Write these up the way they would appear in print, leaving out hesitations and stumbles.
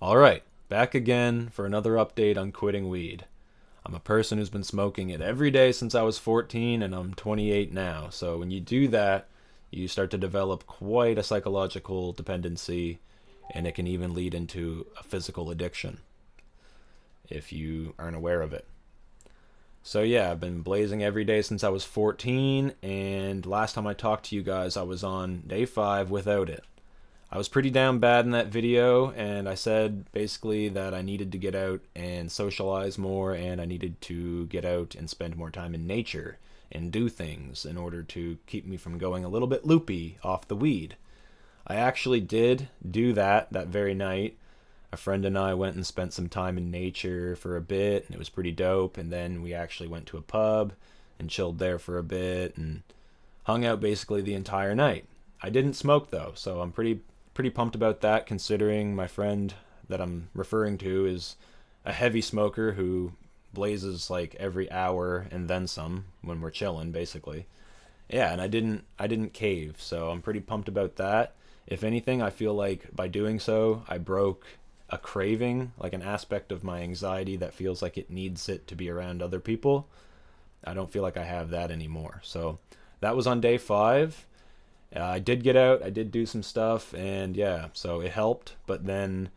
Alright, back again for another update on quitting weed. I'm a person who's been smoking it every day since I was 14 and I'm 28 now. So when you do that, you start to develop quite a psychological dependency and it can even lead into a physical addiction if you aren't aware of it. So yeah, I've been blazing every day since I was 14 and last time I talked to you guys I was on day 5 without it. I was pretty down bad in that video, and I said basically that I needed to get out and socialize more, and I needed to get out and spend more time in nature and do things in order to keep me from going a little bit loopy off the weed. I actually did do that very night. A friend and I went and spent some time in nature for a bit, and it was pretty dope. And then we actually went to a pub and chilled there for a bit and hung out basically the entire night. I didn't smoke though, so I'm pretty pumped about that considering my friend that I'm referring to is a heavy smoker who blazes like every hour and then some when we're chilling basically. Yeah, and I didn't cave, so I'm pretty pumped about that. If anything, I feel like by doing so, I broke a craving, like an aspect of my anxiety that feels like it needs it to be around other people. I don't feel like I have that anymore. So that was on day 5. I did get out, I did do some stuff, and yeah, so it helped. But then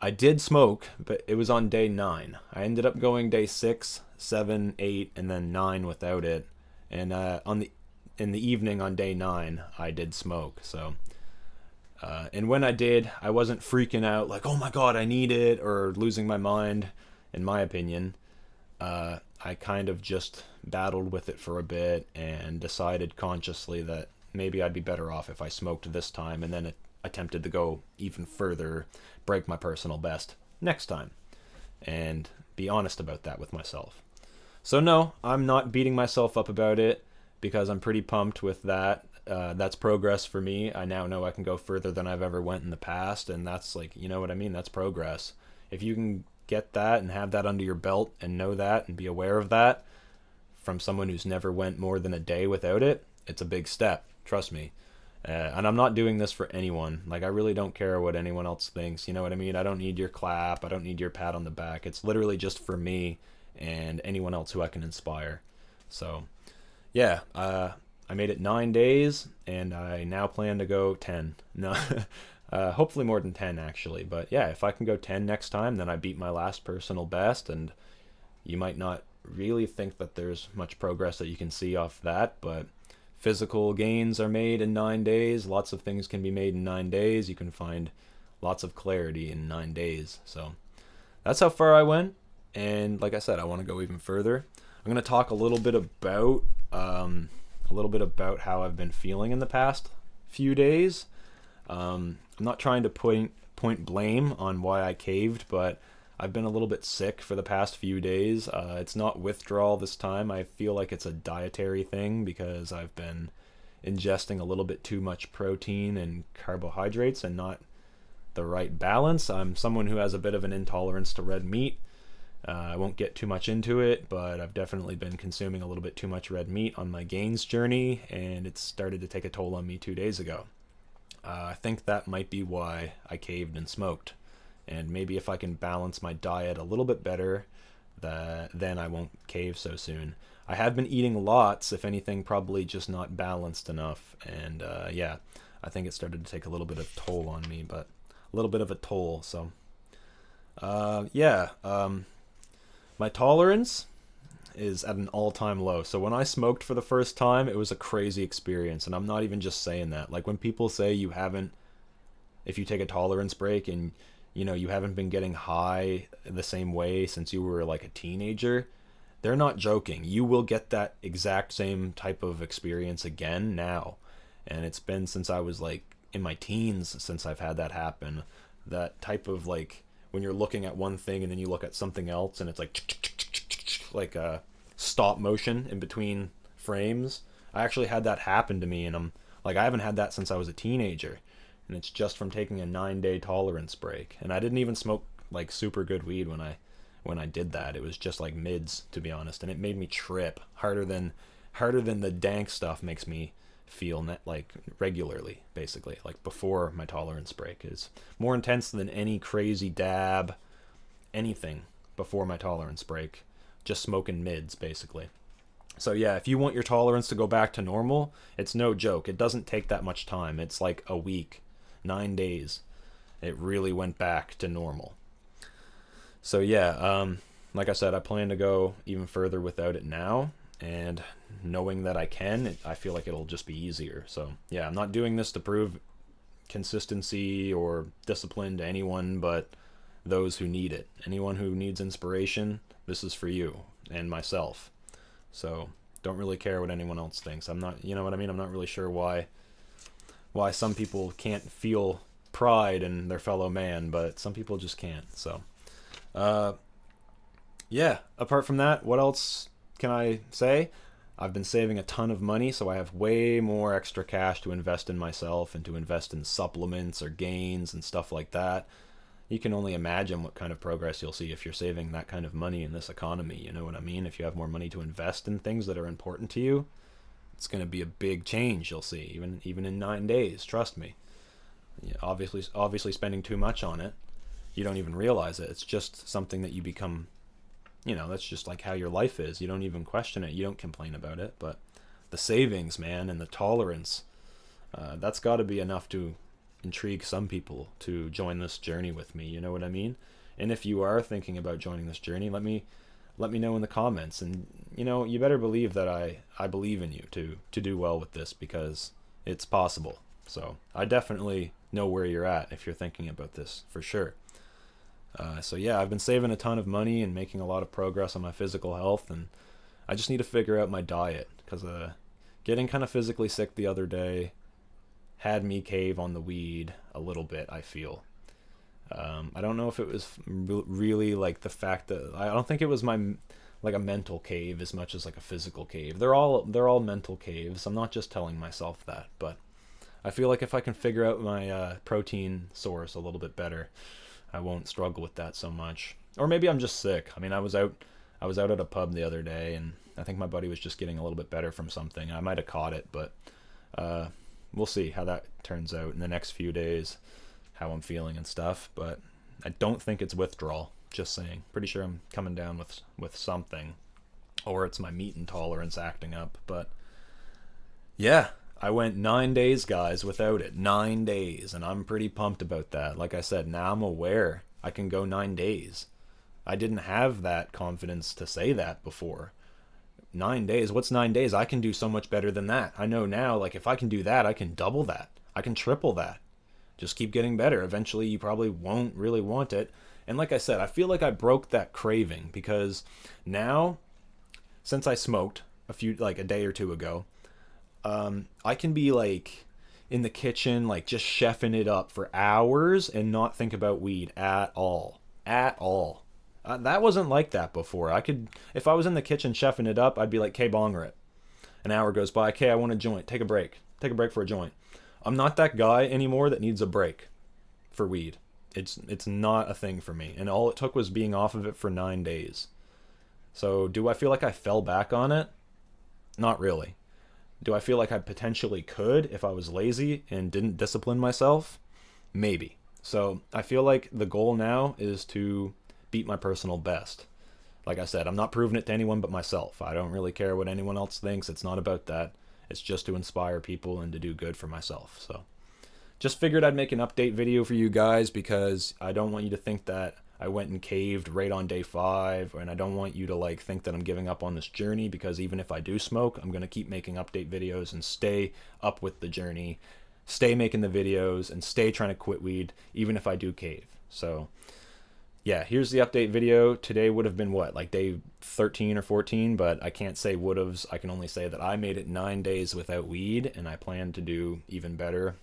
I did smoke, but it was on day 9. I ended up going day 6, 7, 8, and then 9 without it. And on the in the evening on day 9, I did smoke. So, and when I did, I wasn't freaking out like, oh my god, I need it, or losing my mind. In my opinion, I kind of just battled with it for a bit and decided consciously that maybe I'd be better off if I smoked this time and then attempted to go even further, break my personal best next time, and be honest about that with myself. So, no, I'm not beating myself up about it because I'm pretty pumped with that. That's progress for me. I now know I can go further than I've ever went in the past, and that's like, you know what I mean? That's progress. If you can get that and have that under your belt and know that and be aware of that from someone who's never went more than a day without it, it's a big step. Trust me. And I'm not doing this for anyone. Like, I really don't care what anyone else thinks. You know what I mean? I don't need your clap. I don't need your pat on the back. It's literally just for me and anyone else who I can inspire. So, yeah, I made it 9 days, and I now plan to go 10. No, hopefully more than 10 actually. But yeah, if I can go 10 next time, then I beat my last personal best, and you might not really think that there's much progress that you can see off that, but physical gains are made in 9 days. Lots of things can be made in 9 days. You can find lots of clarity in 9 days. So that's how far I went. And like I said, I want to go even further. I'm going to talk a little bit about how I've been feeling in the past few days. I'm not trying to point blame on why I caved, but I've been a little bit sick for the past few days. It's not withdrawal this time. I feel like it's a dietary thing because I've been ingesting a little bit too much protein and carbohydrates and not the right balance. I'm someone who has a bit of an intolerance to red meat. I won't get too much into it, but I've definitely been consuming a little bit too much red meat on my gains journey, and it's started to take a toll on me 2 days ago. I think that might be why I caved and smoked. And maybe if I can balance my diet a little bit better, then I won't cave so soon. I have been eating lots, if anything, probably just not balanced enough. And yeah, I think it started to take a little bit of toll on me, but a little bit of a toll. So yeah, my tolerance is at an all-time low. So when I smoked for the first time, it was a crazy experience, and I'm not even just saying that. Like when people say you haven't, if you take a tolerance break and you haven't been getting high the same way since you were like a teenager, they're not joking. You will get that exact same type of experience again now. And it's been since I was like in my teens since I've had that happen. That type of like when you're looking at one thing and then you look at something else and it's like a stop motion in between frames. I actually had that happen to me, and I'm like, I haven't had that since I was a teenager, and it's just from taking a 9 day tolerance break. And I didn't even smoke like super good weed when I did that. It was just like mids, to be honest, and it made me trip harder than the dank stuff makes me like regularly, basically, like before my tolerance break is more intense than any crazy dab, anything before my tolerance break. Just smoking mids, basically. So yeah, if you want your tolerance to go back to normal, it's no joke. It doesn't take that much time. It's like a week, 9 days. It really went back to normal. So yeah, like I said, I plan to go even further without it now, and knowing that I can, I feel like it'll just be easier. So yeah, I'm not doing this to prove consistency or discipline to anyone but those who need it. Anyone who needs inspiration, this is for you and myself. So don't really care what anyone else thinks. I'm not, you know what I mean? I'm not really sure why some people can't feel pride in their fellow man, but some people just can't. So yeah, apart from that, what else can I say? I've been saving a ton of money, so I have way more extra cash to invest in myself and to invest in supplements or gains and stuff like that. You can only imagine what kind of progress you'll see if you're saving that kind of money in this economy. You know what I mean? If you have more money to invest in things that are important to you, it's going to be a big change you'll see, even in 9 days. Trust me. Yeah, obviously, spending too much on it, you don't even realize it. It's just something that you become. That's just like how your life is. You don't even question it. You don't complain about it. But the savings, man, and the tolerance, that's got to be enough to intrigue some people to join this journey with me. You know what I mean? And if you are thinking about joining this journey, let me know in the comments. And you better believe that I believe in you to do well with this, because it's possible. So I definitely know where you're at if you're thinking about this, for sure. So yeah, I've been saving a ton of money and making a lot of progress on my physical health, and I just need to figure out my diet, because getting kind of physically sick the other day had me cave on the weed a little bit, I feel. I don't know if it was really like the fact that I don't think it was like a mental cave as much as like a physical cave. They're all mental caves. I'm not just telling myself that, but I feel like if I can figure out my protein source a little bit better, I won't struggle with that so much. Or maybe I'm just sick. I mean, I was out at a pub the other day, and I think my buddy was just getting a little bit better from something. I might have caught it, but we'll see how that turns out in the next few days, how I'm feeling and stuff. But I don't think it's withdrawal. Just saying. Pretty sure I'm coming down with something, or it's my meat intolerance acting up. But yeah, I went 9 days, guys, without it. 9 days, and I'm pretty pumped about that. Like I said, now I'm aware I can go 9 days. I didn't have that confidence to say that before. 9 days? What's 9 days? I can do so much better than that. I know now, like, if I can do that, I can double that. I can triple that. Just keep getting better. Eventually, you probably won't really want it. And like I said, I feel like I broke that craving, because now, since I smoked a day or two ago, I can be like in the kitchen, like just chefing it up for hours and not think about weed at all. At all. That wasn't like that before. If I was in the kitchen chefing it up, I'd be like, "Okay, bong rip." An hour goes by. "Okay, I want a joint. Take a break. Take a break for a joint." I'm not that guy anymore that needs a break for weed. It's not a thing for me. And all it took was being off of it for 9 days. So do I feel like I fell back on it? Not really. Do I feel like I potentially could if I was lazy and didn't discipline myself? Maybe. So I feel like the goal now is to beat my personal best. Like I said, I'm not proving it to anyone but myself. I don't really care what anyone else thinks. It's not about that. It's just to inspire people and to do good for myself. So just figured I'd make an update video for you guys, because I don't want you to think that I went and caved right on day 5, and I don't want you to like think that I'm giving up on this journey, because even if I do smoke, I'm going to keep making update videos and stay up with the journey, stay making the videos, and stay trying to quit weed even if I do cave. So yeah, here's the update video. Today would have been what, like day 13 or 14, but I can't say would-haves. I can only say that I made it 9 days without weed, and I plan to do even better,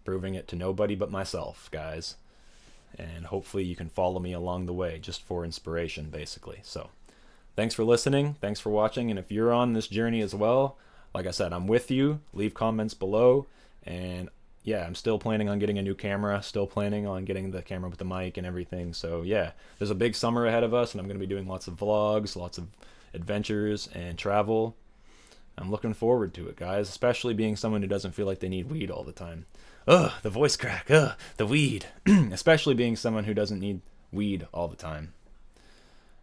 proving it to nobody but myself, guys. And hopefully you can follow me along the way, just for inspiration, basically. So thanks for listening, thanks for watching, and if you're on this journey as well, like I said, I'm with you. Leave comments below. And yeah, I'm still planning on getting a new camera, still planning on getting the camera with the mic and everything. So yeah, there's a big summer ahead of us, and I'm going to be doing lots of vlogs, lots of adventures and travel. I'm looking forward to it, guys, especially being someone who doesn't feel like they need weed all the time. Ugh, the voice crack. Ugh, the weed. Especially being someone who doesn't need weed all the time.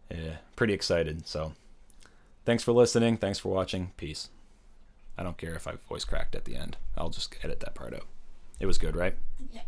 Yeah, pretty excited. So, thanks for listening. Thanks for watching. Peace. I don't care if I voice cracked at the end. I'll just edit that part out. It was good, right? Yeah.